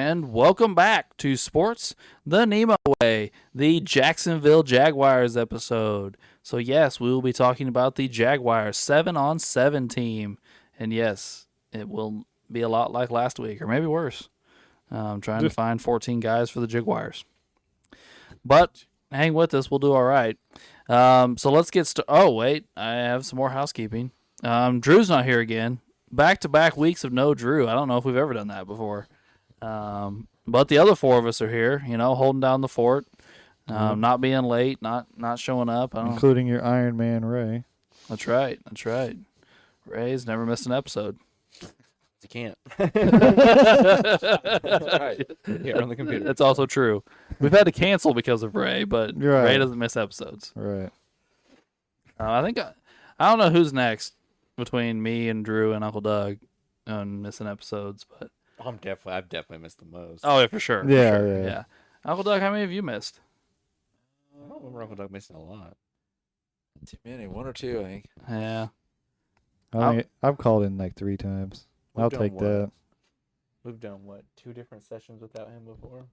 and welcome back to Sports the NEMO Way, the Jacksonville Jaguars episode. So yes, we will be talking about the Jaguars 7-on-7 team. And yes, it will be a lot like last week, or maybe worse. Trying to find 14 guys for the Jaguars. But hang with us, we'll do all right. So let's get started. Oh, wait, I have some more housekeeping. Drew's not here again. Back-to-back weeks of no Drew. I don't know if we've ever done that before. But the other four of us are here, holding down the fort, not being late, not showing up. Including your Iron Man, Ray. That's right. Ray's never missed an episode. You can't. Right. Here on the computer. That's also true. We've had to cancel because of Ray, but right. Ray doesn't miss episodes. Right. I don't know who's next between me and Drew and Uncle Doug on missing episodes, but I've definitely missed the most. oh yeah, for sure. Yeah. Uncle Doug, how many have you missed? I don't remember Uncle Doug missing a lot. Not too many, one or two, I think. Yeah. I've called in like 3 times. I'll take that. We've done, 2 different sessions without him before,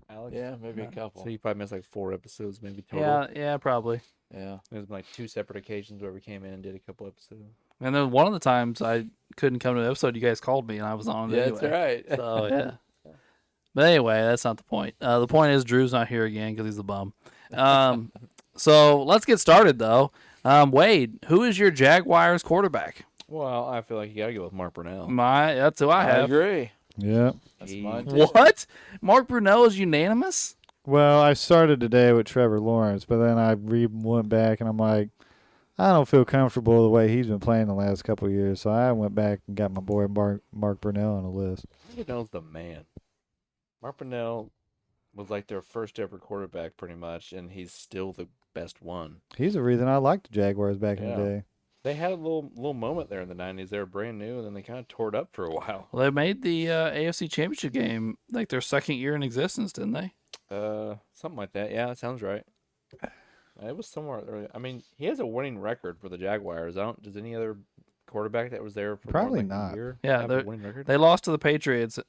Alex? Yeah, maybe a couple. So you probably missed like 4 episodes maybe total. Yeah, probably. Yeah. There's like 2 separate occasions where we came in and did a couple episodes. And then one of the times I couldn't come to the episode, you guys called me and I was on it anyway. That's right. So, yeah. But anyway, that's not the point. The point is Drew's not here again because he's a bum. So let's get started, though. Wade, who is your Jaguars quarterback? Well, I feel like you got to go with Mark Brunell. That's who I have. agree. Yeah. That's mine too. What? Mark Brunell is unanimous? Well, I started today with Trevor Lawrence, but then I went back and I'm like, I don't feel comfortable the way he's been playing the last couple of years, so I went back and got my boy Mark Brunell on the list. Mark Brunell's the man. Mark Brunell was like their first ever quarterback pretty much, and he's still the best one. He's the reason I liked the Jaguars back in the day. They had a little moment there in the 90s. They were brand new, and then they kind of tore it up for a while. Well, they made the AFC Championship game like their second year in existence, didn't they? Something like that. Yeah, that sounds right. It was somewhere early. I mean, he has a winning record for the Jaguars. Does any other quarterback that was there for Probably more than not. a year Yeah, have a winning record? they lost to the Patriots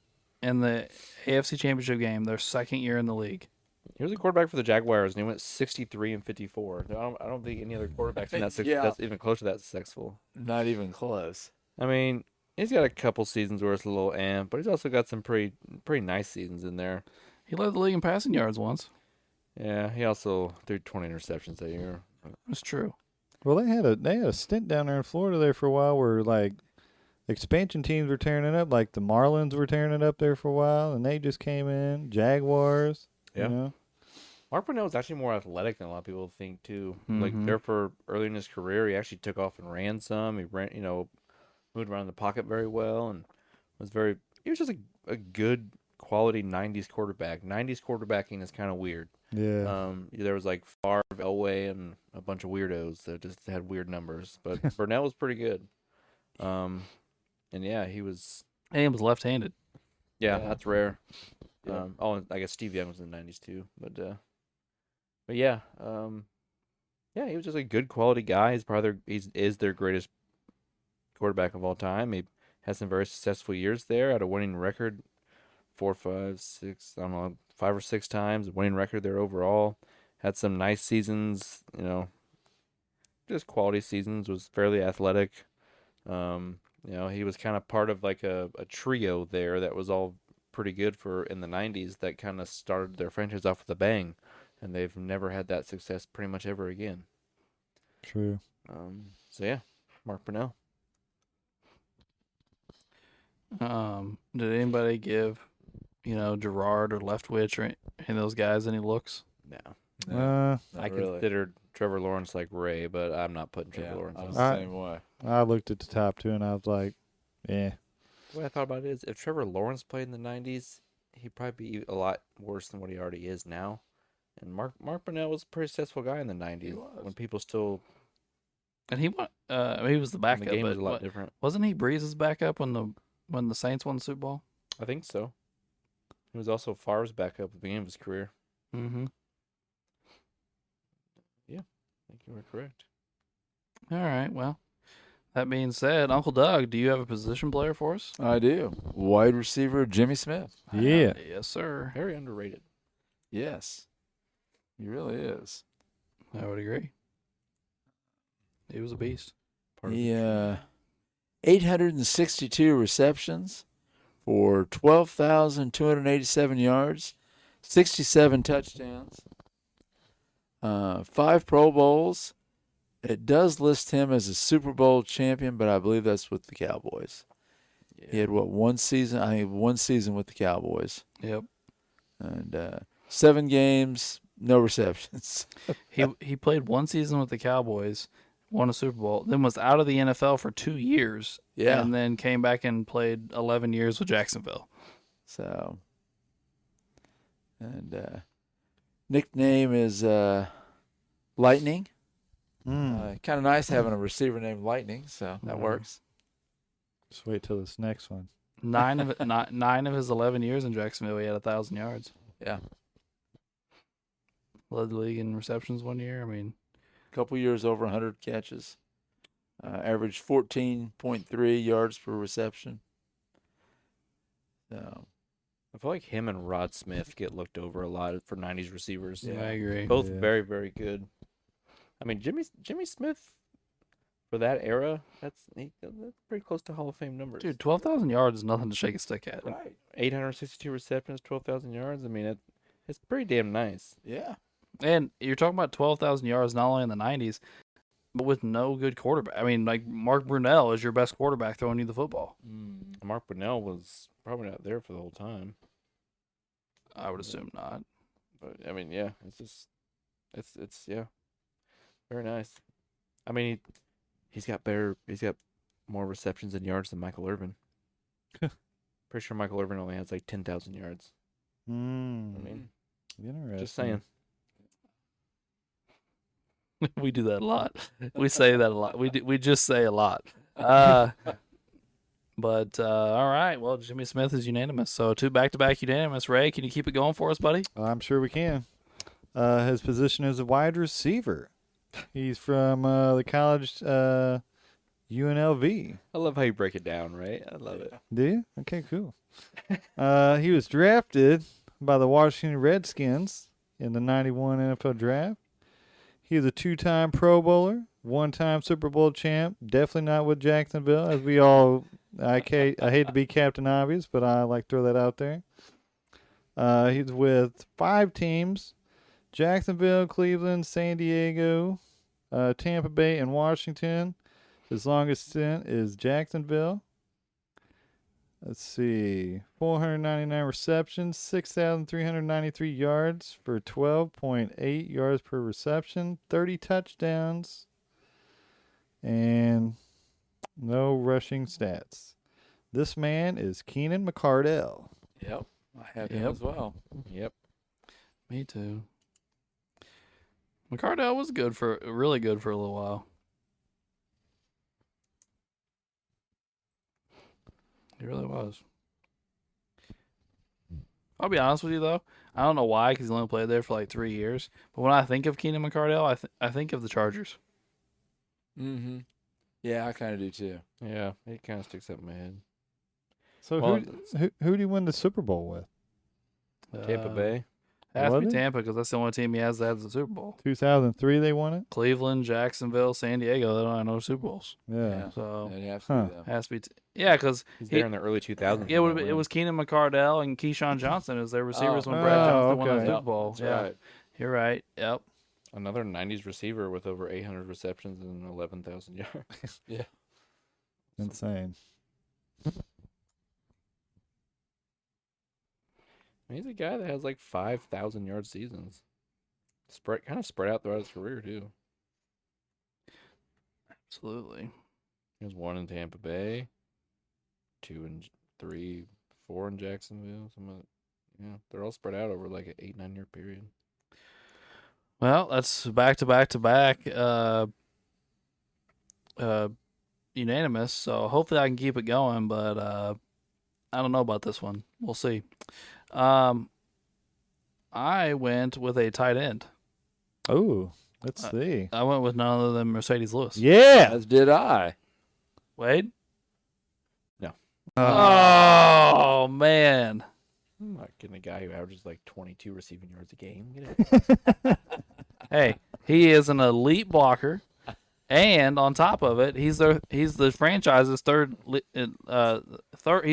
in the AFC Championship game, their second year in the league. He was a quarterback for the Jaguars, and he went 63-54. I don't think any other quarterbacks in that that's even close to that successful. Not even close. I mean, he's got a couple seasons where it's a little but he's also got some pretty nice seasons in there. He led the league in passing yards once. Yeah, he also threw 20 interceptions that year. That's true. Well, they had a stint down there in Florida there for a while where like expansion teams were tearing it up, like the Marlins were tearing it up there for a while, and they just came in. Jaguars. Yeah. You know? Mark Brunell is actually more athletic than a lot of people think too. Mm-hmm. Like there for early in his career, he actually took off and ran some. He ran, moved around the pocket very well, and he was just a good quality 90s quarterback. 90s quarterbacking is kind of weird. Yeah. There was like Favre, Elway, and a bunch of weirdos that just had weird numbers. But Brunell was pretty good. And yeah, he was. And he was left-handed. Yeah, Yeah. that's rare. Yeah. And I guess Steve Young was in the 90s too. But yeah, he was just a good quality guy. He is their greatest quarterback of all time. He had some very successful years there. Had a winning record, 4, 5, 6, I don't know, 5 or 6 times. Winning record there overall. Had some nice seasons. Just quality seasons. Was fairly athletic. He was kind of part of like a trio there that was all pretty good for in the 90s that kind of started their franchise off with a bang, and they've never had that success pretty much ever again. True. So yeah, Mark Brunell. Did anybody give, Gerard or Leftwich or any of those guys any looks? No. Not I really. considered Trevor Lawrence like Ray, but I'm not putting Trevor Yeah, Lawrence I on. was I- the same way. I looked at the top 2 and I was like, yeah. The way I thought about it is, if Trevor Lawrence played in the 90s, he'd probably be a lot worse than what he already is now. And Mark Brunell was a pretty successful guy in the 90s when people still. And he won. He was the The backup. game but was a lot different. wasn't he Breeze's backup when the Saints won the Super Bowl? I think so. He was also Favre's backup at the beginning of his career. Mm-hmm. I think you were correct. All right. Well, That being said, Uncle Doug, do you have a position player for us? I do. Wide receiver Jimmy Smith. Yeah. Yes, sir. Very underrated. Yes. He really is. I would agree. He was a beast. Part of He the 862 receptions for 12,287 yards, 67 touchdowns, 5 Pro Bowls. It does list him as a Super Bowl champion, but I believe that's with the Cowboys. Yeah. He had one season? I think 1 season with the Cowboys, Yep. and 7 games, no receptions. He played 1 season with the Cowboys, won a Super Bowl, then was out of the NFL for 2 years, Yeah. and then came back and played 11 years with Jacksonville. So, and nickname is Lightning. Mm. Kind of nice having a receiver named Lightning, so that Mhm. works. Just wait till this next one. 9 of his 11 years in Jacksonville, he had 1,000 yards. Yeah. Led the league in receptions 1 year. I mean, Couple years over 100 catches. Averaged 14.3 yards per reception. So, I feel like him and Rod Smith get looked over a lot for 90s receivers. I agree. Both Yeah. very, very good. I mean, Jimmy Smith for that era, that's pretty close to Hall of Fame numbers. Dude, 12,000 yards is nothing to shake a stick at. right. 862 receptions, 12,000 yards. I mean, it's pretty damn nice. Yeah. And you're talking about 12,000 yards not only in the 90s, but with no good quarterback. I mean, like Mark Brunell is your best quarterback throwing you the football. Mark Brunell was probably not there for the whole time. I would assume not. But I mean, yeah, it's yeah, very nice. I mean, he's got more receptions and yards than Michael Irvin. Pretty sure Michael Irvin only has like 10,000 yards. I mean, Interesting. just saying. We do that a lot. We say that a lot. We just say a lot. But all right. Well, Jimmy Smith is unanimous. So 2 back-to-back unanimous. Ray, can you keep it going for us, buddy? I'm sure we can. His position is a wide receiver. He's from the college UNLV. I love how you break it down, right? I love it. Do you? Okay, cool. He was drafted by the Washington Redskins in the 91 NFL draft. He was a 2-time Pro Bowler, 1-time Super Bowl champ. Definitely not with Jacksonville, as we all. I hate to be Captain Obvious, but I like to throw that out there. He's with 5 teams: Jacksonville, Cleveland, San Diego, Tampa Bay, and Washington. His longest stint is Jacksonville. Let's see. 499 receptions, 6,393 yards for 12.8 yards per reception, 30 touchdowns, and no rushing stats. This man is Keenan McCardell. Yep. I have him Yep. as well. Yep. Me too. McCardell was really good for a little while. He really was. I'll be honest with you though. I don't know why, because he only played there for like 3 years. But when I think of Keenan McCardell, I think of the Chargers. Mm-hmm. Yeah, I kind of do too. Yeah, it kind of sticks up in my head. So Well, who did he win the Super Bowl with? Tampa Bay. Has to be Was it? Tampa, because that's the only team he has that has the Super Bowl. 2003 they won it? Cleveland, Jacksonville, San Diego, they don't have no Super Bowls. Yeah. So It'd have to Huh. be them. has to be. Yeah, because He's He- there in the early 2000s. it when would that it was wins. Keenan McCardell and Keyshawn Johnson as their receivers when Brad Oh, Johnson won the okay. Super Bowl. That's Yeah, right. you're right. Yep. Another 90s receiver with over 800 receptions and 11,000 yards. Insane. I mean, he's a guy that has like 5,000 yard seasons. Kind of spread out throughout his career too. Absolutely. He has 1 in Tampa Bay, 2 and 3, 4 in Jacksonville. They're all spread out over like an 8-9 year period. Well, that's back to back to back. Unanimous. So hopefully I can keep it going, but I don't know about this one. We'll see. I went with a tight end. Oh, let's see. I went with none other than Mercedes Lewis. Yeah. As did I. Wade? No. Oh, man. I'm not getting a guy who averages like 22 receiving yards a game. Get it? Hey, he is an elite blocker, and on top of it, he's the franchise's he's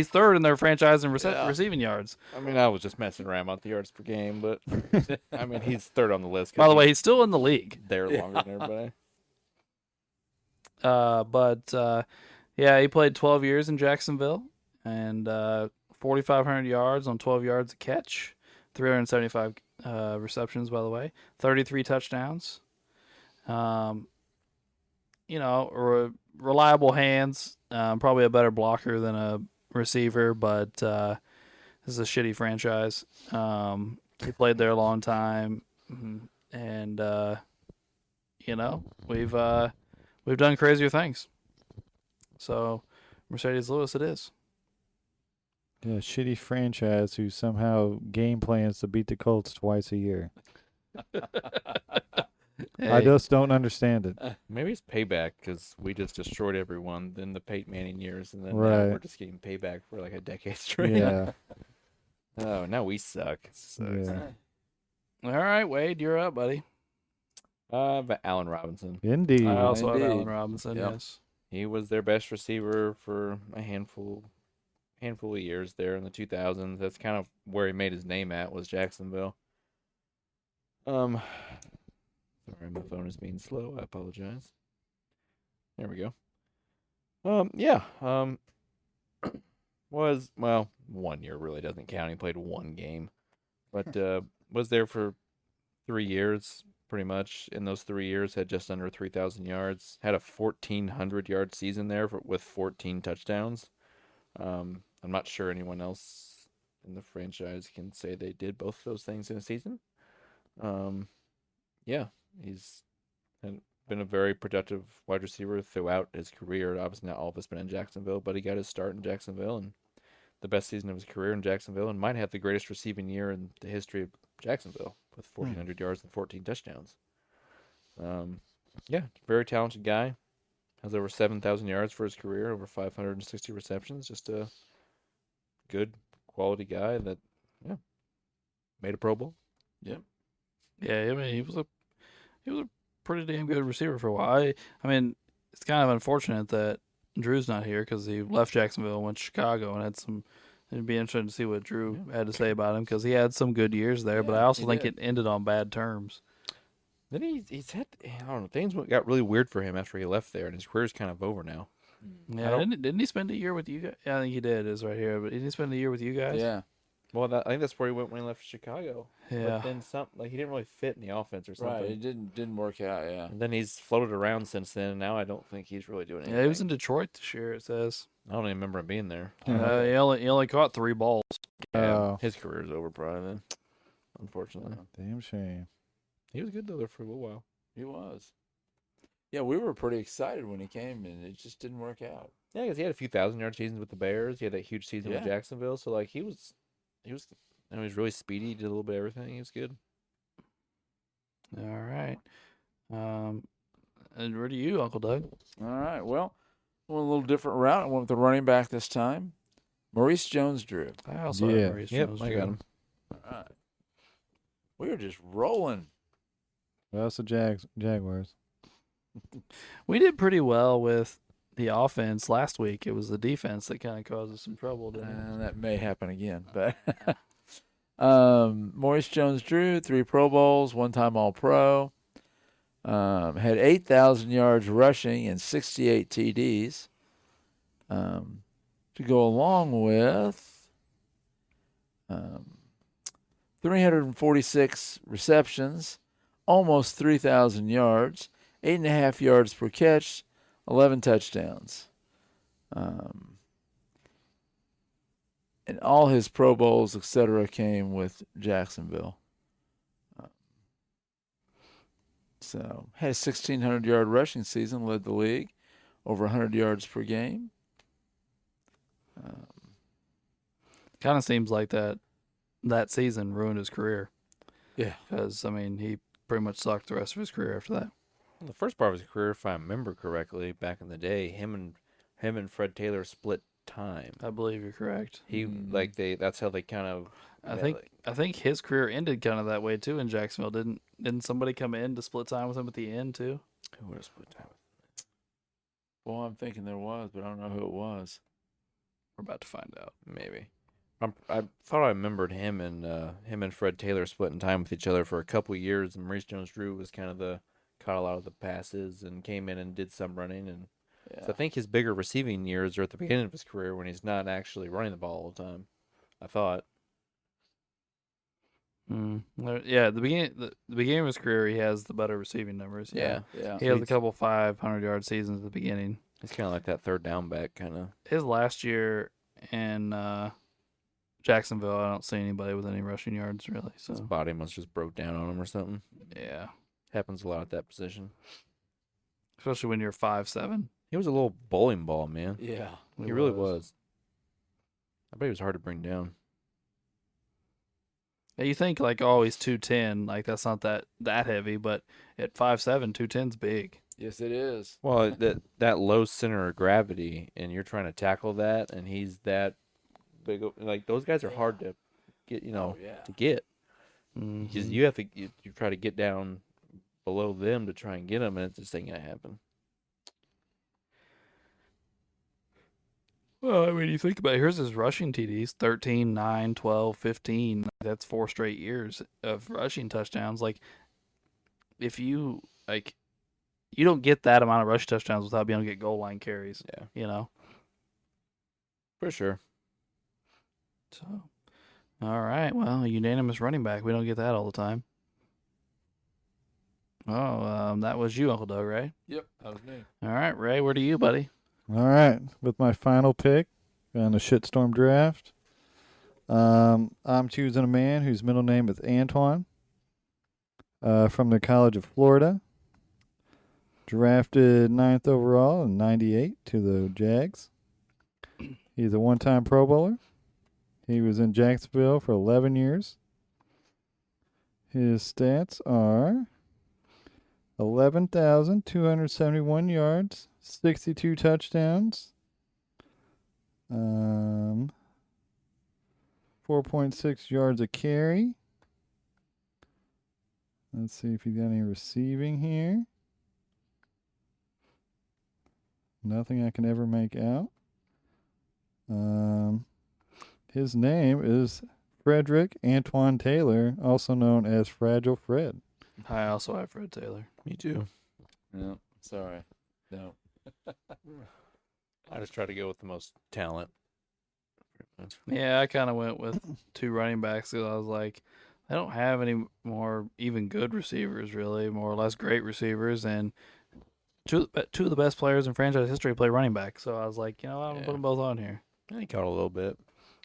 third in their franchise in receiving yards. I mean, I was just messing around about the yards per game, but I mean, he's third on the list. 'Cause By the way, he's still in the league. they're longer than everybody. Yeah, he played 12 years in Jacksonville and 4,500 yards on 12 yards a catch, 375 receptions, by the way, 33 touchdowns. Reliable hands, probably a better blocker than a receiver, but this is a shitty franchise. He played there a long time, and we've done crazier things. So, Mercedes Lewis, it is. Yeah, shitty franchise who somehow game plans to beat the Colts twice a year. I just don't understand it. Maybe it's payback because we just destroyed everyone in the Peyton Manning years, and then now Right. we're just getting payback for like a decade straight. Yeah. Oh, now we suck. It sucks. Yeah. All right, Wade, you're up, buddy. But Allen Robinson. Indeed. I also have Indeed. Allen Robinson. Yep. Yes. He was their best receiver for a handful of years there in the 2000s. That's kind of where he made his name at, was Jacksonville. Sorry, my phone is being slow. I apologize. There we go. Was 1 year really doesn't count. He played one game, but was there for 3 years. Pretty much in those 3 years, had just under 3,000 yards. Had a 1,400-yard season there with 14 touchdowns. I'm not sure anyone else in the franchise can say they did both those things in a season. He's been a very productive wide receiver throughout his career. Obviously, not all of it's been in Jacksonville, but he got his start in Jacksonville and the best season of his career in Jacksonville, and might have the greatest receiving year in the history of Jacksonville with 1,400 yards and 14 touchdowns. Very talented guy. Has over 7,000 yards for his career, over 560 receptions. Just a good quality guy that, made a Pro Bowl. Yep. Yeah, I mean, he was a pretty damn good receiver for a while. I mean, it's kind of unfortunate that Drew's not here because he left Jacksonville and went to Chicago and had some. It'd be interesting to see what Drew had to say about him because he had some good years there, but I also think it ended on bad terms. Then he's had, I don't know, things got really weird for him after he left there, and his career's kind of over now. Yeah, didn't he spend a year with you guys? Yeah, I think he did. It's right here, but didn't he spend a year with you guys? Yeah. Well, I think that's where he went when he left Chicago. Yeah. But then he didn't really fit in the offense or something. Right. It didn't work out. Yeah. And then he's floated around since then, and now I don't think he's really doing anything. Yeah, he was in Detroit this year, it says. I don't even remember him being there. He only caught 3 balls. His career's over probably then, unfortunately. Damn shame. He was good though there for a little while. He was. Yeah, we were pretty excited when he came, and it just didn't work out. Yeah, because he had a few 1,000-yard seasons with the Bears. He had that huge season with Yeah. Jacksonville. So like he was really speedy. He did a little bit of everything. He was good. All right. And where do you, Uncle Doug? All right. Well, went a little different route. I went with the running back this time, Maurice Jones-Drew. I also Yeah. have Maurice Yep, Jones. I got him. All right. We were just rolling. Well, that's the Jaguars. We did pretty well with the offense last week. It was the defense that kind of caused us some trouble, didn't it? That may happen again, but Maurice Jones-Drew, 3 Pro Bowls, 1-time All-Pro. Had 8,000 yards rushing and 68 TDs. To go along with 346 receptions, almost 3,000 yards, 8.5 yards per catch, 11 touchdowns. And all his Pro Bowls, etc., came with Jacksonville. So had a 1,600-yard rushing season, led the league, over 100 yards per game. Kind of seems like that season ruined his career. Yeah. Because, I mean, he pretty much sucked the rest of his career after that. The first part of his career, if I remember correctly, back in the day, him and him and Fred Taylor split time. I believe you're correct. He that's how they kind of. I think his career ended kind of that way too in Jacksonville. Didn't somebody come in to split time with him at the end too? Who would have split time? Well, I'm thinking there was, but I don't know who it was. We're about to find out. Maybe. I thought I remembered him and Fred Taylor splitting time with each other for a couple of years, and Maurice Jones-Drew was kind of caught a lot of the passes and came in and did some running, and Yeah. so I think his bigger receiving years are at the beginning of his career when he's not actually running the ball all the time. I thought. Yeah, the beginning of his career, he has the better receiving numbers. Yeah. He has a couple 500-yard seasons at the beginning. He's kind of like that third down back kind of. His last year in Jacksonville, I don't see anybody with any rushing yards really. So His body must just broke down on him or something. yeah, Happens a lot at that position. especially when you're 5'7". He was a little bowling ball, man. Yeah. He really was. I bet he was hard to bring down. Yeah, you think like, oh, he's 210, like that's not that heavy, but at 5'7", 210's big. Yes, it is. Well, that low center of gravity, and you're trying to tackle that, and he's that big. Like those guys are hard to get, to get. Because you have to you try to get down below them to try and get them, and it's just ain't gonna happen. Well, I mean, you think about it, here's his rushing TDs, 13, 9, 12, 15. That's 4 straight years of rushing touchdowns. Like, if you, you don't get that amount of rushing touchdowns without being able to get goal line carries. Yeah. For sure. So, all right. Well, unanimous running back. We don't get that all the time. Oh, that was you, Uncle Doug, right? Yep, that was me. All right, Ray, where do you, buddy? All right, with my final pick on the shitstorm draft, I'm choosing a man whose middle name is Antoine, from the College of Florida. Drafted 9th overall in '98 to the Jags. He's a one-time Pro Bowler. He was in Jacksonville for 11 years. His stats are 11,271 yards, 62 touchdowns, 4.6 yards a carry. Let's see if he's got any receiving here. Nothing I can ever make out. His name is Frederick Antoine Taylor, also known as Fragile Fred. I also have Fred Taylor. Me too. No, sorry. No. I just try to go with the most talent. Yeah, I kind of went with 2 running backs because I was like, they don't have any more even good receivers, really, more or less great receivers, and two of the best players in franchise history play running back. So I was like, I'm going to put them both on here. He caught a little bit.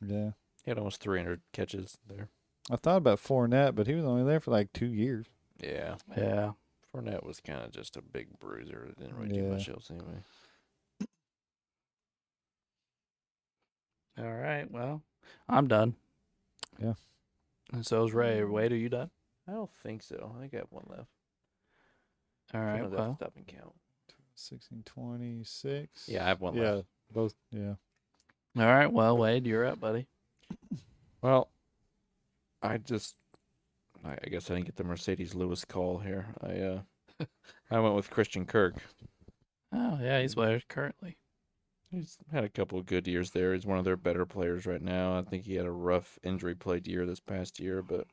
Yeah. He had almost 300 catches there. I thought about Fournette, but he was only there for like 2 years. Yeah. Yeah. Fournette was kind of just a big bruiser. It didn't really do Yeah. much else anyway. All right. Well, I'm done. Yeah. And so is Ray. Wade, are you done? I don't think so. I think I have one left. All right. Sometimes I have Well, to stop and count. 1626. Yeah, I have one Yeah, left. both. Yeah. all right. Well, Wade, you're up, buddy. Well, I guess I didn't get the Mercedes Lewis call here. I went with Christian Kirk. Oh, yeah, he's there currently. He's had a couple of good years there. He's one of their better players right now. I think he had a rough injury-plagued year this past year, but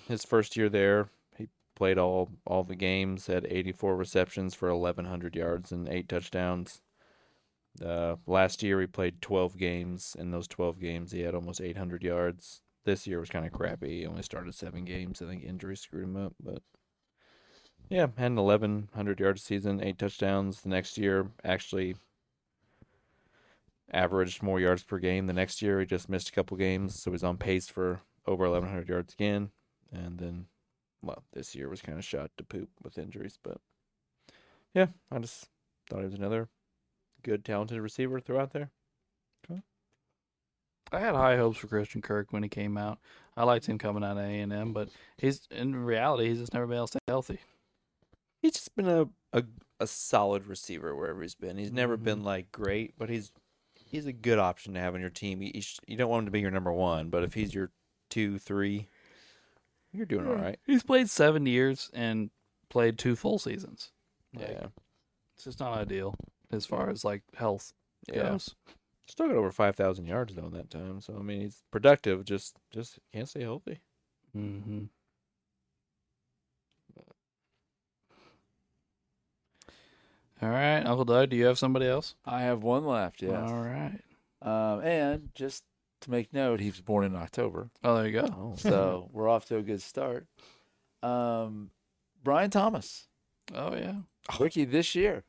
his first year there, he played all the games, had 84 receptions for 1,100 yards and 8 touchdowns. Last year, he played 12 games. In those 12 games, he had almost 800 yards. This year was kind of crappy. He only started 7 games. I think injury screwed him up, but yeah, had an 1,100 yard season, 8 touchdowns. The next year, actually averaged more yards per game. The next year, he just missed a couple games, so he's on pace for over 1,100 yards again. And then, well, this year was kind of shot to poop with injuries, but yeah, I just thought he was another good, talented receiver throughout there. I had high hopes for Christian Kirk when he came out. I liked him coming out of A&M, but in reality, he's just never been able to stay healthy. He's just been a a solid receiver wherever he's been. He's never been like great, but he's a good option to have on your team. You don't want him to be your number one, but if he's your 2, 3, you're doing all right. He's played 7 years and played 2 full seasons. Yeah. It's just not ideal as far as like health goes. Still got over 5,000 yards though in that time. So I mean, he's productive. Just can't stay healthy. Mm-hmm. All right, Uncle Doug, do you have somebody else? I have one left, yes. All right. And just to make note, he was born in October. Oh, there you go. Oh. So we're off to a good start. Brian Thomas, Oh, yeah. rookie this year.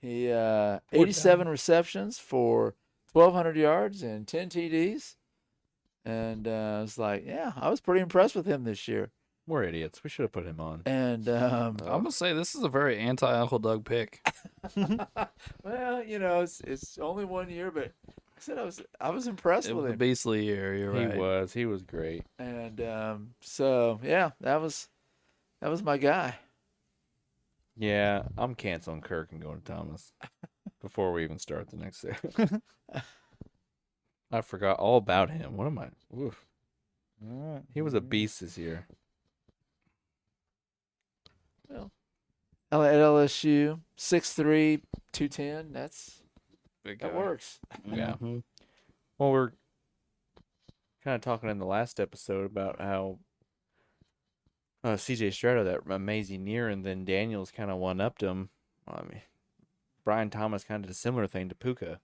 He 87 receptions for 1,200 yards and 10 TDs. And I was like, yeah, I was pretty impressed with him this year. We're idiots. We should have put him on. And I'm going to say this is a very anti-Uncle Doug pick. well, it's only 1 year, but I said I was impressed It with was a him. beastly year. You're right. He was great. And so yeah, that was my guy. Yeah, I'm canceling Kirk and going to Thomas before we even start the next day. I forgot all about him. What am I? Oof. All right. He was a beast this year. Well, at LSU, 6'3", 210. That works. Yeah. Mhm. Well, we're kind of talking in the last episode about how CJ Stroud had that amazing year, and then Daniels kind of one-upped him. I mean, Brian Thomas kind of did a similar thing to Puka.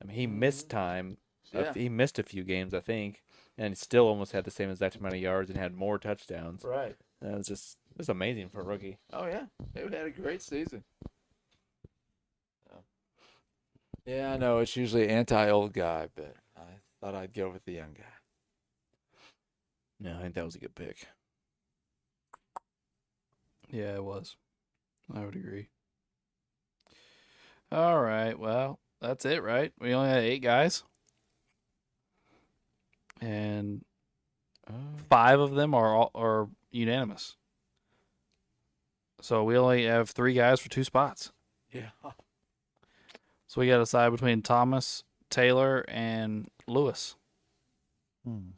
I mean, he missed time. Yeah. He missed a few games, I think, and still almost had the same exact amount of yards and had more touchdowns. Right. It was amazing for a rookie. Oh yeah, they had a great season. Yeah, I know it's usually anti-old guy, but I thought I'd go with the young guy. No, I think that was a good pick. Yeah, it was. I would agree. All right. Well, that's it, right? We only had 8 guys. And 5 of them are unanimous. So we only have 3 guys for 2 spots. Yeah. So we got to decide between Thomas, Taylor, and Lewis. Hmm.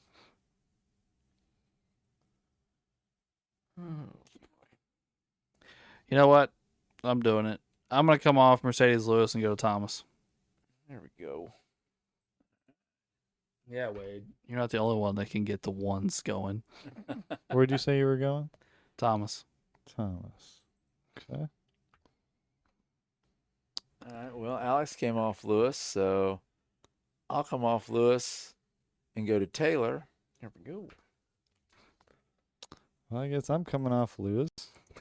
You know what? I'm doing it. I'm going to come off Mercedes Lewis and go to Thomas. There we go. Yeah, Wade. You're not the only one that can get the ones going. Where'd you say you were going? Thomas. Thomas. Okay. All right. Well, Alex came off Lewis, so I'll come off Lewis and go to Taylor. There we go. Well, I guess I'm coming off Lewis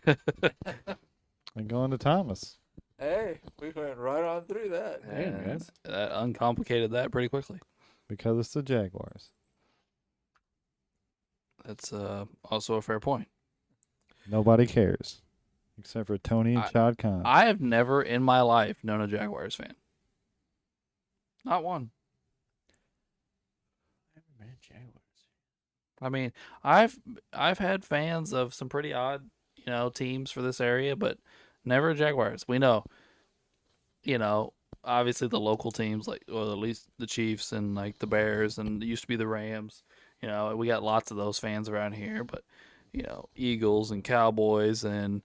and going to Thomas. Hey, we went right on through that. Yeah, that uncomplicated that pretty quickly. Because it's the Jaguars. That's also a fair point. Nobody cares. Except for Tony and Chad Khan. I have never in my life known a Jaguars fan. Not one. I mean, I've had fans of some pretty odd, teams for this area, but never Jaguars. We know, obviously the local teams or at least the Chiefs and like the Bears and it used to be the Rams. We got lots of those fans around here, but Eagles and Cowboys and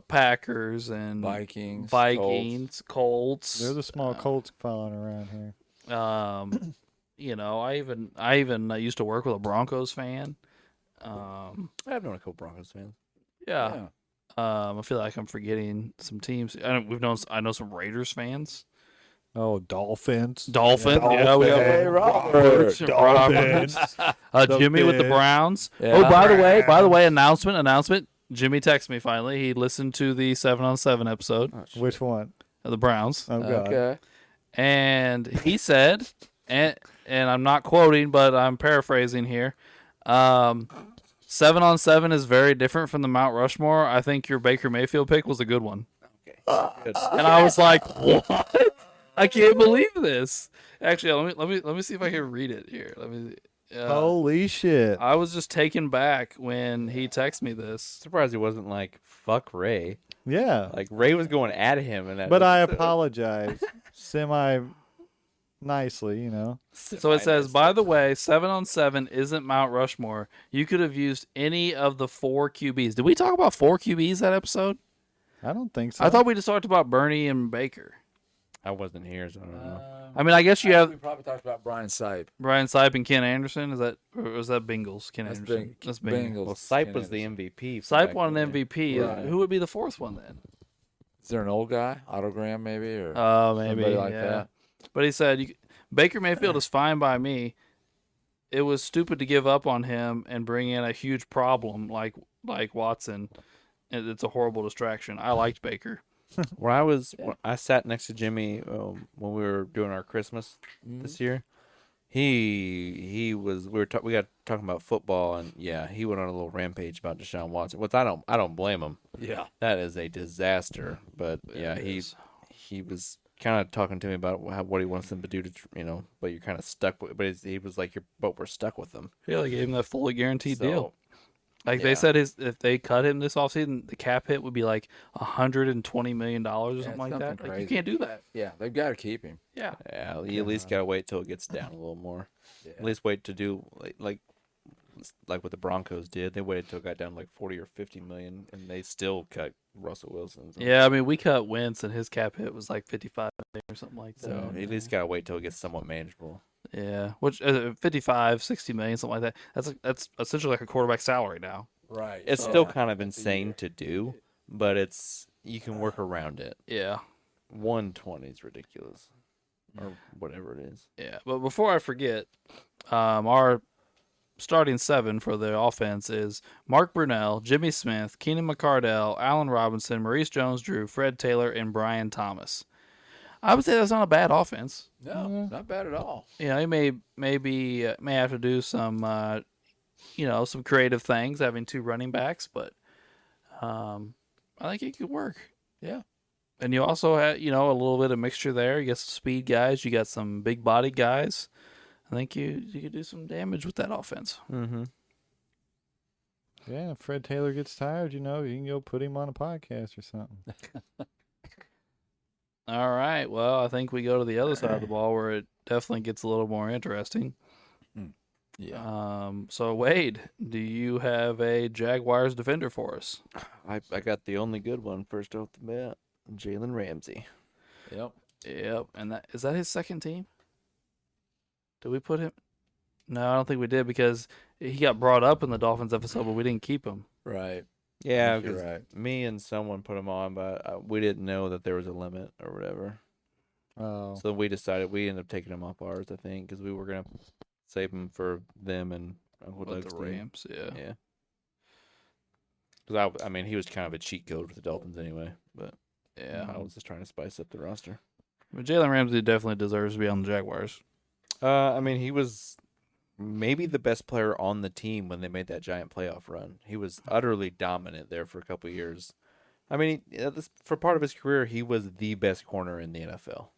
Packers and Vikings, Colts. They're the small Colts following around here. I even used to work with a Broncos fan. I've known a couple Broncos fans. Yeah. I feel like I'm forgetting some teams. I know some Raiders fans. Oh, Dolphins. Dolphins. Yeah, we Hey, have Robert. Dolphins. Jimmy with the Dolphins. Browns. Yeah. Oh, by the way, announcement. Jimmy texted me finally. He listened to the 7-on-7 episode Which one? of the Browns. Oh, God. Okay. And he said, and I'm not quoting, but I'm paraphrasing here. 7-on-7 is very different from the Mount Rushmore. I think your Baker Mayfield pick was a good one. Okay. Good. And I was like, what? I can't believe this. Actually, let me see if I can read it here. Let me. Holy shit. I was just taken back when he texted me this. Surprised he wasn't like, fuck Ray. Yeah. Like Ray was going at him, and that. But I episode. apologize semi nicely, you know. So it says, by the way, 7-on-7 isn't Mount Rushmore. You could have used any of the 4 QBs. Did we talk about 4 QBs that episode? I don't think so. I thought we just talked about Bernie and Baker. I wasn't here, so I don't know. I mean, I guess you have We probably talked about Brian Sipe. Brian Sipe and Ken Anderson. Is that, or was that Bengals? Ken That's Anderson. That's Bengals. Bengals. Well, Sipe Ken was the Anderson. MVP. Sipe back won an then. MVP. Right. Who would be the 4th one then? Is there an old guy, Autogram maybe, or Oh, maybe. somebody like yeah. that? But he said, Baker Mayfield is fine by me. It was stupid to give up on him and bring in a huge problem like Watson. It's a horrible distraction. I liked Baker. When I sat next to Jimmy when we were doing our Christmas this year. We got talking about football, and yeah, he went on a little rampage about Deshaun Watson. Which I don't blame him. Yeah. That is a disaster. But yeah, he was kind of talking to me about what he wants them to do to, but you're kind of stuck with. But he was like, but we're stuck with them. Yeah, they gave him that fully guaranteed deal. Like yeah. they said, if they cut him this offseason, the cap hit would be like $120 million or something like that. Like, you can't do that. Yeah, they've got to keep him. Yeah. Yeah, you at least gotta wait till it gets down a little more. Yeah. At least wait to do like what the Broncos did. They waited till it got down to like 40 or 50 million, and they still cut Russell Wilson. So. Yeah, I mean, we cut Wentz, and his cap hit was like 55 or something like that. So you at least gotta wait till it gets somewhat manageable. Yeah, which 55, 60 million, something like that. That's essentially like a quarterback salary now. Right. It's still kind of insane to do, but you can work around it. Yeah. 120 is ridiculous, or whatever it is. Yeah, but before I forget, our starting 7 for the offense is Mark Brunell, Jimmy Smith, Keenan McCardell, Allen Robinson, Maurice Jones-Drew, Fred Taylor, and Brian Thomas. I would say that's not a bad offense. No, not bad at all. You know, he may have to do some some creative things, having 2 running backs, but I think it could work. Yeah. And you also have, a little bit of mixture there. You got some speed guys. You got some big body guys. I think you could do some damage with that offense. Mm-hmm. Yeah, if Fred Taylor gets tired, you can go put him on a podcast or something. All right. Well, I think we go to the other side of the ball where it definitely gets a little more interesting. Yeah. So, Wade, do you have a Jaguars defender for us? I got the only good one first off the bat, Jalen Ramsey. Yep. Yep. And is that his second team? Did we put him? No, I don't think we did because he got brought up in the Dolphins episode, but we didn't keep him. Right. Yeah, You're because right. me and someone put him on, but we didn't know that there was a limit or whatever. Oh. So we ended up taking him off ours, I think, because we were gonna save him for them and Uncle With Doug's the team. Rams, yeah. Yeah. Because I mean, he was kind of a cheat code with the Dolphins anyway, but Yeah. I was just trying to spice up the roster. But Jalen Ramsey definitely deserves to be on the Jaguars. I mean, he was maybe the best player on the team when they made that giant playoff run. He was utterly dominant there for a couple of years. I mean, for part of his career, he was the best corner in the NFL.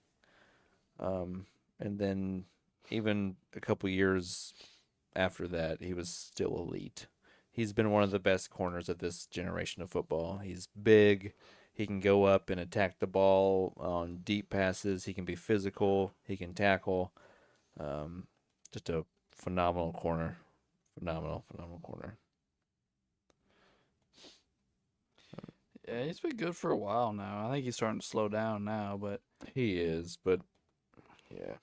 And then even a couple of years after that, he was still elite. He's been one of the best corners of this generation of football. He's big. He can go up and attack the ball on deep passes. He can be physical. He can tackle. Just a phenomenal corner. Phenomenal corner. Yeah, he's been good for a while now. I think he's starting to slow down now, but He is, but yeah.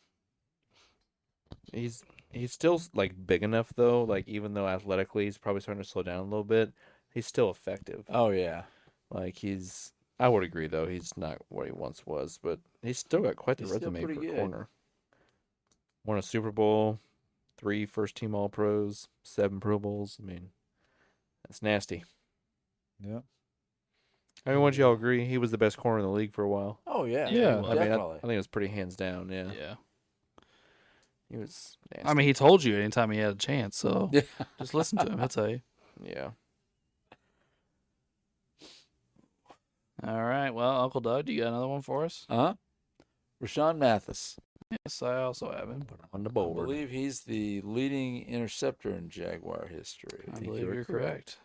He's still like big enough though, like even though athletically he's probably starting to slow down a little bit, he's still effective. Oh yeah. Like I would agree though, he's not what he once was, but he's still got quite the He's still resume for pretty a good. corner. Won a Super Bowl, 3 first-team All-Pros, 7 Pro Bowls. I mean, that's nasty. Yep. I mean, wouldn't y'all agree he was the best corner in the league for a while? Oh yeah. Yeah. I mean, I Definitely. think it was pretty hands down. Yeah, yeah. he was nasty. I mean, he told you anytime he had a chance, so Yeah. just listen to him. He'll tell you. yeah. All right. Well, Uncle Doug, do you got another one for us? Rashawn Mathis. Yes, I also have him. On the I board. believe he's the leading interceptor in Jaguar history. I believe you're correct.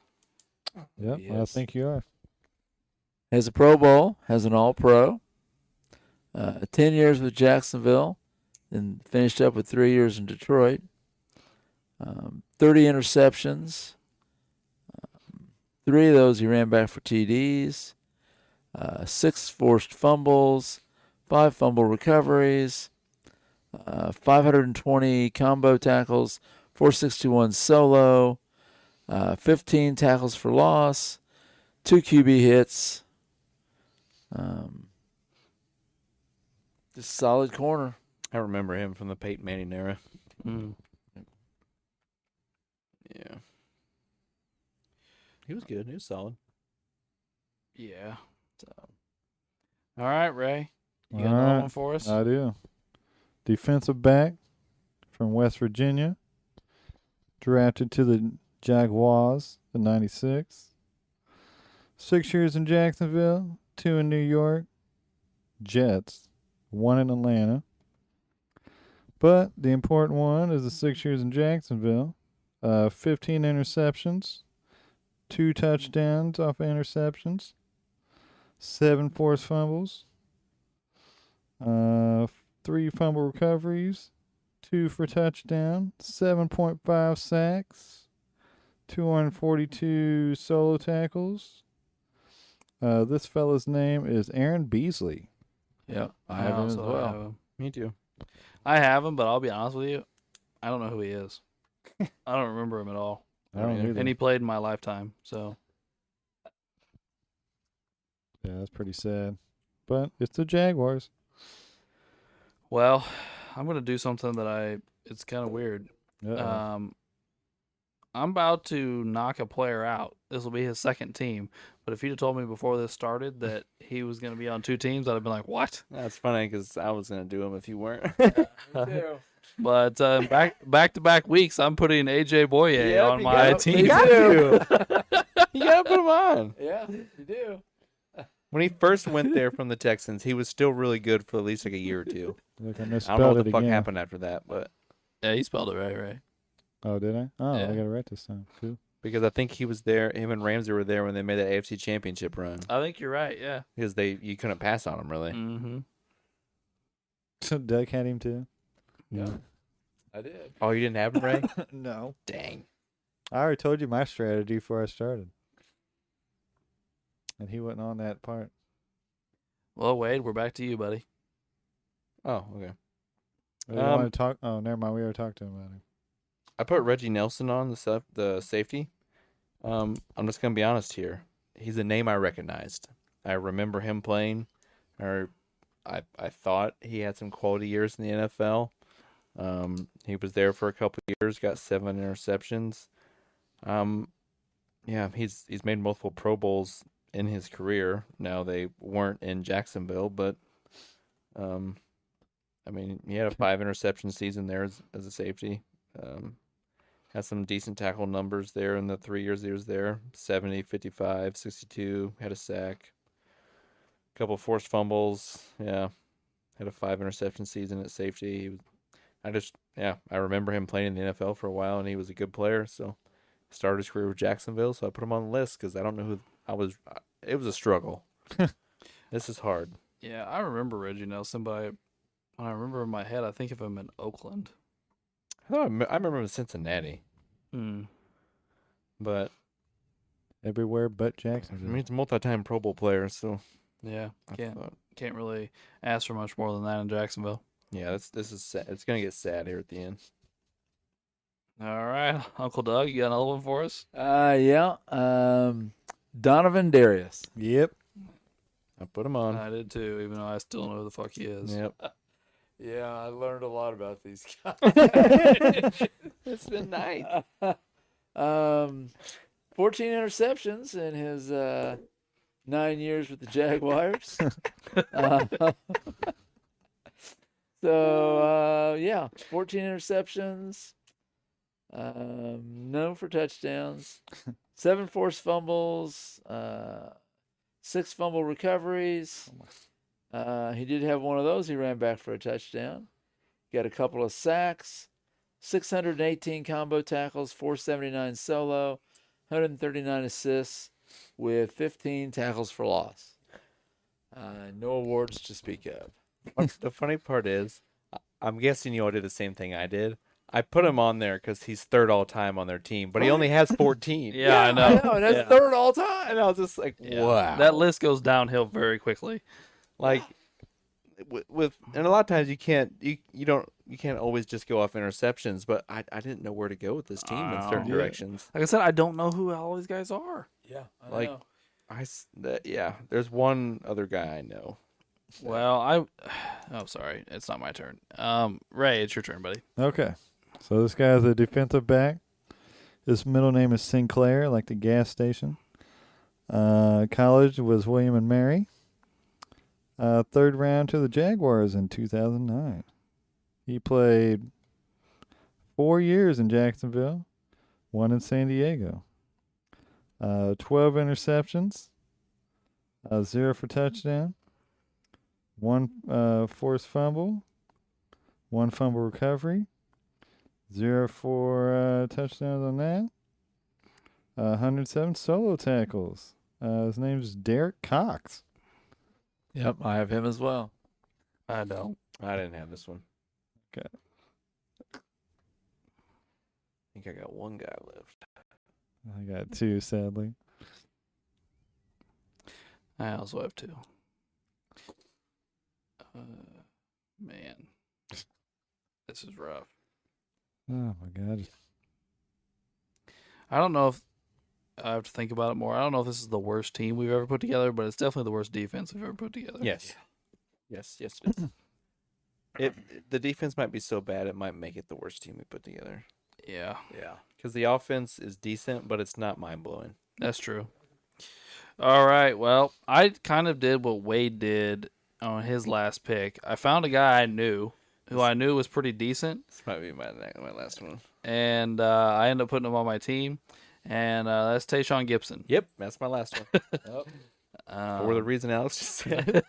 Yep. I Yes. think you are. Has a Pro Bowl, has an All-Pro, 10 years with Jacksonville, and finished up with 3 years in Detroit. 30 interceptions. 3 of those he ran back for TDs. 6 forced fumbles, 5 fumble recoveries, 520 combo tackles, 461 solo, 15 tackles for loss, 2 QB hits. Just solid corner. I remember him from the Peyton Manning era. Mm. Yeah. He was good. He was solid. Yeah. So. All right, Ray. You got All another right. one for us? I do. Defensive back from West Virginia. Drafted to the Jaguars in 96. 6 years in Jacksonville, 2 in New York. Jets, 1 in Atlanta. But the important one is the 6 years in Jacksonville. 15 interceptions, 2 touchdowns off interceptions, 7 forced fumbles, 3 fumble recoveries, 2 for touchdown, 7.5 sacks, 242 solo tackles. This fella's name is Aaron Beasley. Yep, I have him as also well. have him. Me too. I have him, but I'll be honest with you, I don't know who he is. I don't remember him at all. I don't either. And he played in my lifetime, so Yeah, that's pretty sad. But it's the Jaguars. well, I'm gonna do something that it's kind of weird. Uh-oh. I'm about to knock a player out. This will be his second team. But if you'd have told me before this started that he was going to be on 2 teams, I'd have been like, what? That's funny because I was going to do him if you weren't. But back-to-back weeks, I'm putting AJ Boye Yep, on you my got- team. you got to. You got to put him on. Yeah, you do. When he first went there from the Texans, he was still really good for at least like a year or two. Look, I I misspelled don't know what it the fuck again. happened after that, but Yeah, he spelled it right. Oh, did I? Oh, Yeah. I got it right this time. Cool. because I think he was there, him and Ramsey were there when they made that AFC Championship run. I think you're right, yeah. Because you couldn't pass on him, really. Mm-hmm. So Doug had him too? Yeah, I did. Oh, you didn't have him, Ray? No. Dang. I already told you my strategy before I started. And he wasn't on that part. Well, Wade, we're back to you, buddy. Oh, okay. We don't want to talk. Oh, never mind. We already talked to him about him. I put Reggie Nelson on the safety. I'm just gonna be honest here. He's a name I recognized. I remember him playing, or I thought he had some quality years in the NFL. He was there for a couple of years, got 7 interceptions. Yeah, he's made multiple Pro Bowls in his career. Now they weren't in Jacksonville, but I mean, he had a 5 interception season there as a safety. Had some decent tackle numbers there in the 3 years he was there. 70, 55, 62, had a sack. A couple forced fumbles. Yeah. Had a 5 interception season at safety. I remember him playing in the NFL for a while, and he was a good player. So started his career with Jacksonville, so I put him on the list because I don't know who I was. It was a struggle. This is hard. Yeah, I remember Reggie Nelson, but when I remember in my head, I think of him in Oakland. I remember him in Cincinnati, but Everywhere but I Jacksonville. mean, he's a multi-time Pro Bowl player, so Yeah, I can't thought, can't really ask for much more than that in Jacksonville. yeah, this is sad. It's gonna get sad here at the end. All right, Uncle Doug, you got another one for us? Yeah. Donovan Darius. Yep. I put him on. I did too, even though I still don't know who the fuck he is. Yep. Yeah, I learned a lot about these guys. It's been nice. 14 interceptions in his 9 years with the Jaguars. Yeah, 14 interceptions. Known for touchdowns. 7 forced fumbles. 6 fumble recoveries. He did have one of those. He ran back for a touchdown. Got a couple of sacks. 618 combo tackles, 479 solo, 139 assists with 15 tackles for loss. No awards to speak of. The funny part is, I'm guessing you all did the same thing I did. I put him on there because he's third all time on their team, but he only has 14. Yeah, I know. And that's Yeah. third all time. And I was just like, Yeah. wow. That list goes downhill very quickly. Like, with and a lot of times you can't always just go off interceptions, but I didn't know where to go with this team in certain Wow. directions. Like I said, I don't know who all these guys are. Yeah, I Like, know. yeah, there's one other guy I know. Well, oh, sorry, it's not my turn. Ray, it's your turn, buddy. Okay. So this guy's a defensive back. His middle name is Sinclair, like the gas station. College was William and Mary. Third round to the Jaguars in 2009. He played 4 years in Jacksonville, 1 in San Diego. 12 interceptions, 0 for touchdown, 1 forced fumble, 1 fumble recovery, 0 for touchdowns on that. 107 solo tackles. His name's Derek Cox. Yep, I have him as well. I don't. I didn't have this one. Okay. I think I got one guy left. I got 2, sadly. I also have 2. Man, this is rough. Oh my God. I don't know if I have to think about it more. I don't know if this is the worst team we've ever put together, but it's definitely the worst defense we've ever put together. Yes. Yes, it is. The defense might be so bad it might make it the worst team we put together. Yeah, Yeah. Because the offense is decent, but it's not mind blowing. that's true. All right. Well, I kind of did what Wade did on his last pick. I found a guy I knew, who I knew was pretty decent, This might be my last one. and I ended up putting him on my team, and that's Tayshaun Gibson. Yep, that's my last one. For the reason Alex just said,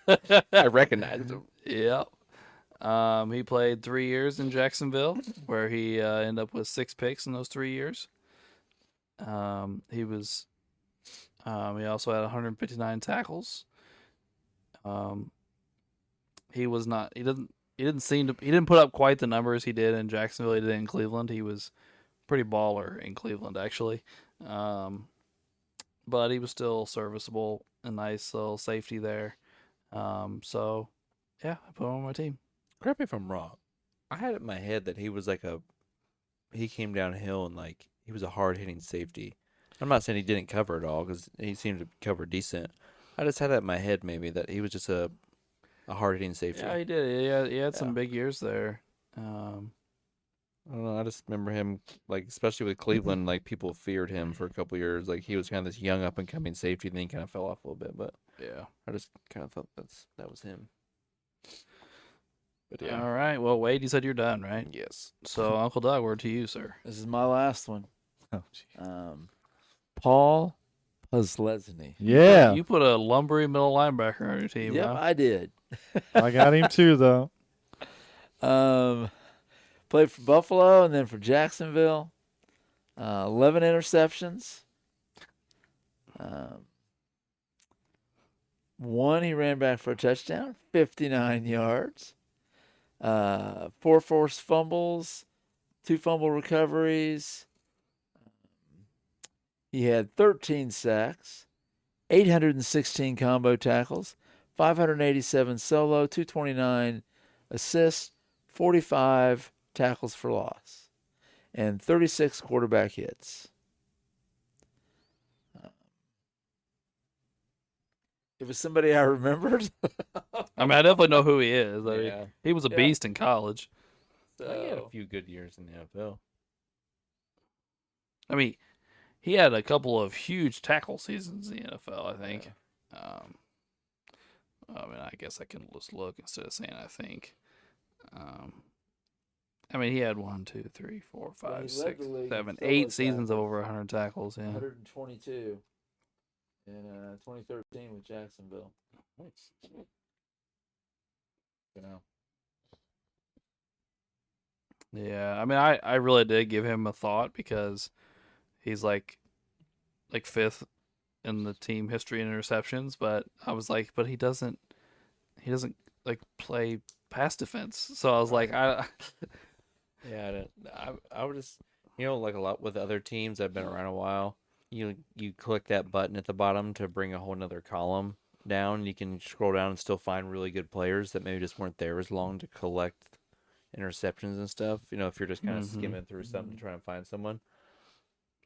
I recognized him. Yep. He played 3 years in Jacksonville, where he ended up with 6 picks in those 3 years. He was. He also had 159 tackles. He was not. He didn't seem to. He didn't put up quite the numbers he did in Jacksonville. He did in Cleveland. He was pretty baller in Cleveland, actually. But he was still serviceable. A nice little safety there. So, yeah, I put him on my team. Correct me if I'm wrong. I had it in my head that he was he came downhill and he was a hard hitting safety. I'm not saying he didn't cover it all because he seemed to cover decent. I just had that in my head maybe that he was just a hard hitting safety. Yeah, he did. He had some big years there. I don't know. I just remember him especially with Cleveland, people feared him for a couple years. He was kind of this young up and coming safety, and then he kind of fell off a little bit. But Yeah. I just kind of thought that was him. But yeah. All right. Well, Wade, you said you're done, right? Yes. So, Uncle Doug, word to you, sir. This is my last one. Oh, geez. Paul Puslesny. Yeah. You put a lumbering middle linebacker on your team, Yep, huh? I did. I got him too, though. Played for Buffalo and then for Jacksonville. 11 interceptions. 1 he ran back for a touchdown, 59 yards. 4 forced fumbles, 2 fumble recoveries. He had 13 sacks, 816 combo tackles, 587 solo, 229 assists, 45 tackles for loss, and 36 quarterback hits. It was somebody I remembered. I mean, I definitely know who he is. I mean, Yeah. he was a Yeah. beast in college. He had a So, few good years in the NFL. I mean, he had a couple of huge tackle seasons in the NFL, I think. I mean, I guess I can just look instead of saying I think. I mean, he had 1, 2, 3, 4, Well, 5, he led 6, the league in 7, solo 8 seasons of tackles. over 100 tackles. Yeah. 122 in 2013 with Jacksonville. Nice. You know. Yeah, I mean, I really did give him a thought because he's like 5th in the team history in interceptions, but I was like, but he doesn't he doesn't like play pass defense. So I was like, Yeah, I would just, like a lot with other teams that have been around a while, you click that button at the bottom to bring a whole nother column down. You can scroll down and still find really good players that maybe just weren't there as long to collect interceptions and stuff. If you're just kind of skimming through something to try and find someone.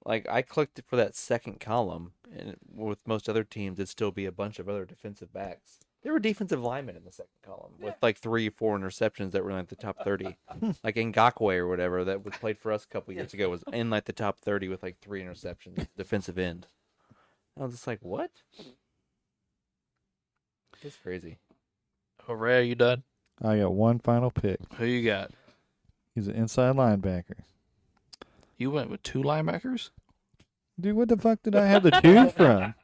Like I clicked for that second column, and with most other teams, it'd still be a bunch of other defensive backs. There were defensive linemen in the second column with like 3 or 4 interceptions that were in like the top 30. Like Ngakwe or whatever that was played for us a couple years ago was in like the top 30 with like 3 interceptions, defensive end. I was just like, what? That's crazy. oh, Ray, are you done? I got one final pick. Who you got? He's an inside linebacker. You went with 2 linebackers? Dude, what the fuck did I have to choose from?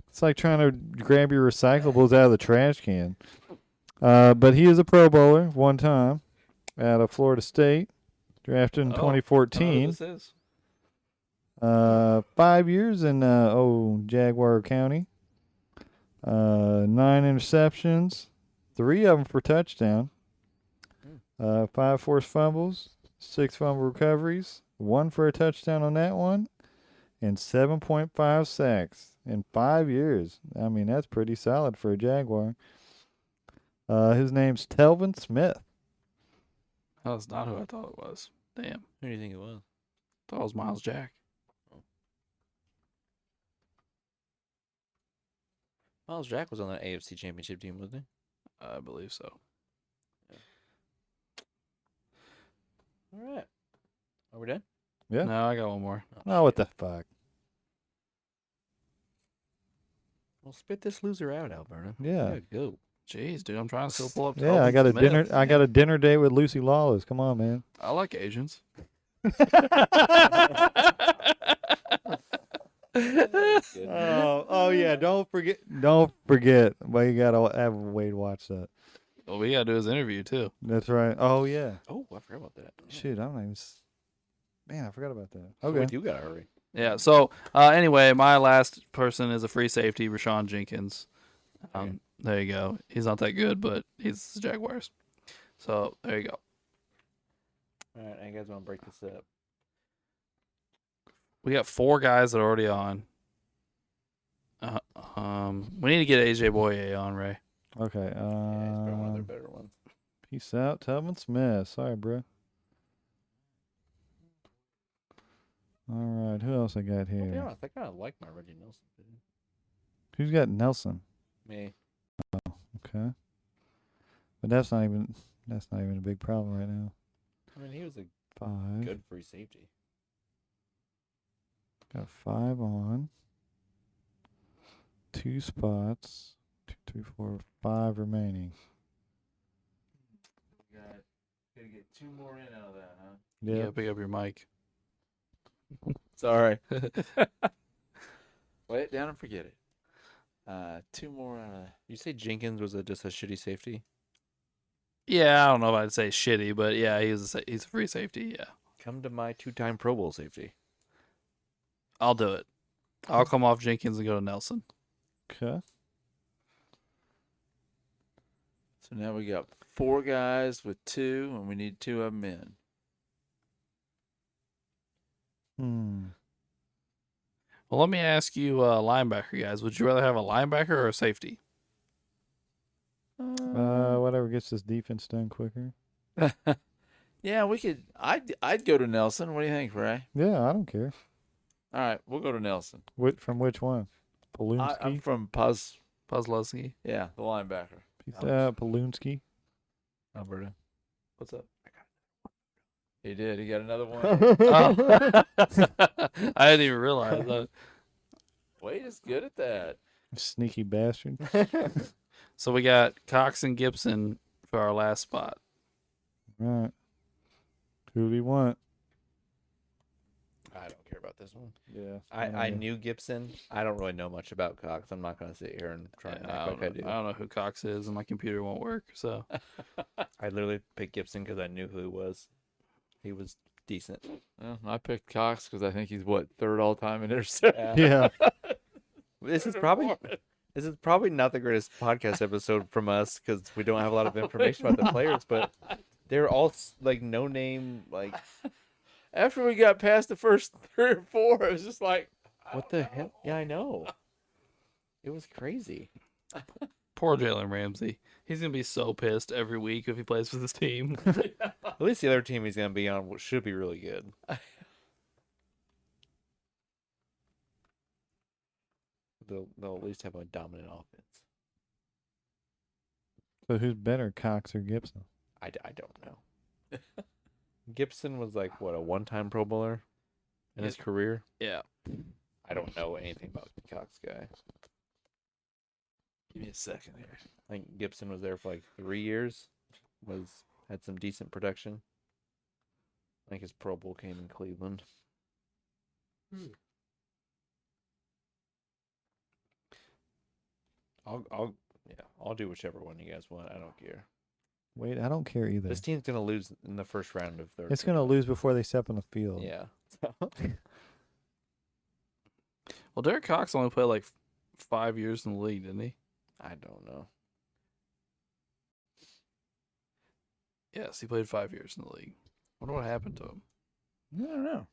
It's like trying to grab your recyclables out of the trash can. But he is a Pro Bowler one time out of Florida State, drafted in Oh, I don't know who 2014. this is. 5 years in Jaguar County. 9 interceptions, 3 of them for touchdown. 5 forced fumbles, 6 fumble recoveries, 1 for a touchdown on that one, and 7.5 sacks in 5 years. I mean, that's pretty solid for a Jaguar. His name's Telvin Smith. That's not who I thought it was. Damn. Who do you think it was? Thought it was Miles Jack. Miles Jack was on that AFC Championship team, wasn't he? I believe so. All right. Are we done? Yeah. No, I got one more. Oh, what the fuck? Well, spit this loser out, Alberta. Yeah. Gotta go. Jeez, dude, I'm trying to still pull up. Yeah, I got a dinner. I got a dinner date with Lucy Lawless. Come on, man. I like Asians. Oh yeah. Don't forget. Well, you gotta have Wade watch that. Well, we gotta do his interview too. That's right. Oh yeah. Oh, I forgot about that. Shoot, I'm not even. Man, I forgot about that. So Okay. we do gotta hurry. Yeah. So anyway, my last person is a free safety, Rashawn Jenkins. There you go. He's not that good, but he's the Jaguars. So there you go. All right, you guys want to break this up? We got 4 guys that are already on. We need to get AJ Boye on, Ray. Okay. Yeah, he's probably one of their better ones. Peace out, Telvin Smith. Sorry, bro. All right. Who else I got I'll be here? honest, I kind of like my Reggie Nelson. Dude. Who's got Nelson? Me. Okay. But that's not even a big problem right now. I mean, he was a 5. good free safety. Got 5 on. 2 spots. 2, 3, 4, 5 remaining. Gotta get 2 more in out of that, huh? Yeah, pick up your mic. Sorry. Lay it down and forget it. 2 more out of. You say Jenkins was just a shitty safety? Yeah, I don't know if I'd say shitty, but yeah, he's a free safety. Yeah, Come to my 2-time Pro Bowl safety. I'll do it. I'll come off Jenkins and go to Nelson. Okay. So now we got 4 guys with 2, and we need 2 of them in. Well, let me ask you, linebacker guys. Would you rather have a linebacker or a safety? Whatever gets this defense done quicker. Yeah, we could. I'd go to Nelson. What do you think, Ray? Yeah, I don't care. All right, we'll go to Nelson. From which one? I'm Palunski? from Puzzlowski. Yeah, the linebacker. Peace out, Palunski. Alberta. What's up? He did. He got another one. Oh. I didn't even realize that. Wade is good at that. Sneaky bastard. So we got Cox and Gibson for our last spot. Right. Who do you want? I don't care about this one. Yeah. I knew Gibson. I don't really know much about Cox. I'm not going to sit here and try and act like I do. I don't know who Cox is, and my computer won't work. So I literally picked Gibson because I knew who he was. He was decent. Well, I picked Cox because I think he's 3rd all time in interception. Yeah. This is probably This is probably not the greatest podcast episode from us because we don't have a lot of information about the players, but they're all like no name. Like, After we got past the first 3 or 4, it was just like, what the hell? Yeah, I know. It was crazy. Poor Jalen Ramsey. He's gonna be so pissed every week if he plays for this team. At least the other team he's gonna be on should be really good. They'll at least have a dominant offense. So who's better, Cox or Gibson? I don't know. Gibson was like what, a one-time Pro Bowler in his career. Yeah. I don't know anything about the Cox guy. give me a second here. I think Gibson was there for like 3 years. Had some decent production. I think his Pro Bowl came in Cleveland. I'll do whichever one you guys want. I don't care. Wait, I don't care either. This team's gonna lose in the first round of third. It's gonna lose before they step on the field. Yeah. Well, Derek Cox only played like 5 years in the league, didn't he? I don't know. Yes, he played 5 years in the league. Wonder what happened to him. I don't know.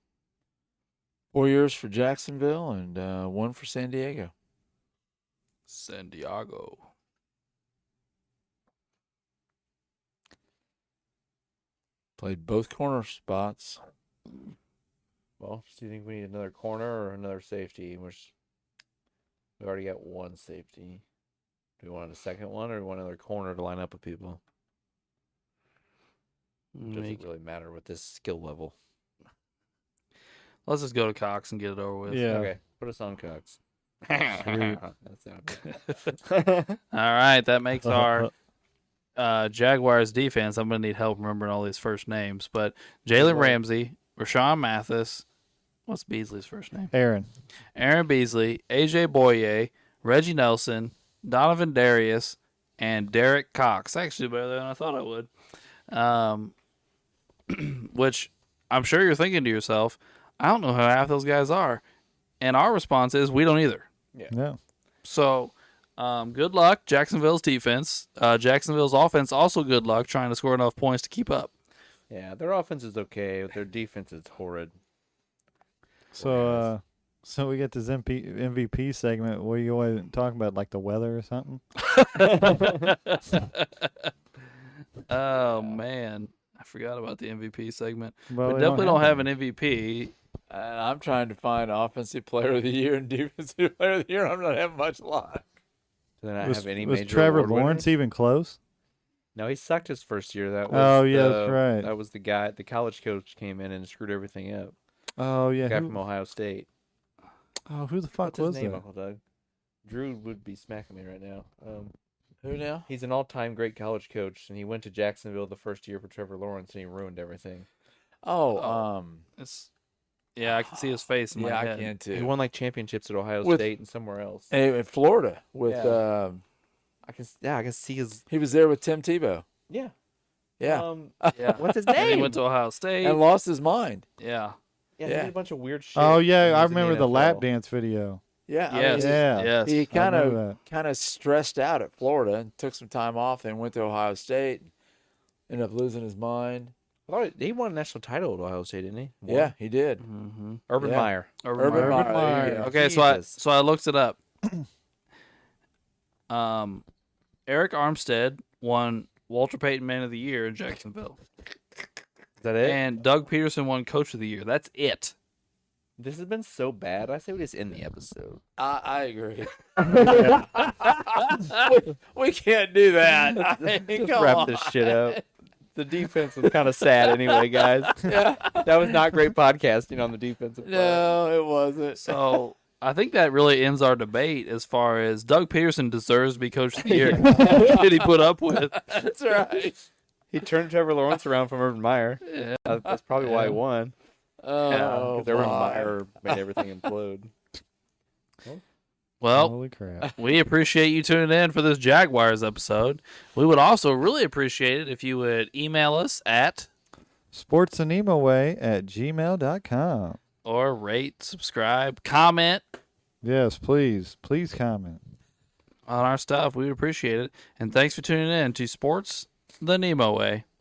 4 years for Jacksonville and 1 for San Diego. San Diego. Played both corner spots. Well, do you think we need another corner or another safety? We already got one safety. Do we want a second one or do we want another corner to line up with people? Doesn't really matter with this skill level. Let's just go to Cox and get it over with. Yeah. Okay, put us on Cox. Sweet. That sounds good. All right, that makes our Jaguars defense. I'm going to need help remembering all these first names. But Jalen Ramsey, Rashawn Mathis, what's Beasley's first name? Aaron Beasley, AJ Boye, Reggie Nelson, Donovan Darius, and Derek Cox. Actually, better than I thought I would. Which I'm sure you're thinking to yourself, I don't know who half those guys are. And our response is, we don't either. No. So, good luck, Jacksonville's defense. Jacksonville's offense, also good luck trying to score enough points to keep up. Yeah, their offense is okay, but their defense is horrid. So we get this MVP segment where you always talk about like the weather or something. Oh, man. I forgot about the MVP segment. Well, We definitely don't have an MVP. And I'm trying to find Offensive Player of the Year and Defensive Player of the Year. I'm not having much luck. Do they not Was, have any was major Trevor award Lawrence winners? even close? No, he sucked his first year. That was Oh, yeah, that's right. That was the guy. The college coach came in and screwed everything up. Oh yeah. The guy Who, from Ohio State. who the fuck What's was his name, that? Uncle Doug? Drew would be smacking me right now. Who now? He's an all-time great college coach, and he went to Jacksonville the first year for Trevor Lawrence, and he ruined everything. Yeah, I can see his face in my yeah, I head. can too. He won like championships at Ohio With- State and somewhere else. In Florida with Yeah. I can see his. he was there with Tim Tebow. Yeah. Yeah. Yeah. What's his And he name? went to Ohio State. And lost his mind. Yeah. Yeah, he Yeah. did a bunch of weird shit. Oh when yeah, he I was in remember the lap NFL. dance video. Yeah. Yes. Yeah. Yes. He I kind remember that. of stressed out at Florida and took some time off and went to Ohio State. Ended up losing his mind. I thought he won a national title at Ohio State, didn't he? Won. Yeah, he did. Mm-hmm. Urban Yeah. Meyer. Urban Meyer. There you go. Okay, Jesus. so I looked it up. Eric Armstead won Walter Payton Man of the Year in Jacksonville, Is that it? and Doug Peterson won Coach of the Year. That's it. This has been so bad. I say we just end the episode. I agree. we can't do that. I mean, Just come wrap on. this shit up. The defense was kind of sad anyway, guys. Yeah. That was not great podcasting on the defensive part. No, it wasn't. So I think that really ends our debate as far as Doug Peterson deserves to be Coach of the Year. Did he put up with? That's right. He turned Trevor Lawrence around from Urban Meyer. Yeah. That's probably why he won. Oh, Because Urban my. Meyer made everything implode. Well, Holy crap. we appreciate you tuning in for this Jaguars episode. We would also really appreciate it if you would email us at Sports the NEMO Way at gmail.com. or rate, subscribe, comment. Yes, please. Please comment. on our stuff. We would appreciate it. And thanks for tuning in to Sports the NEMO Way.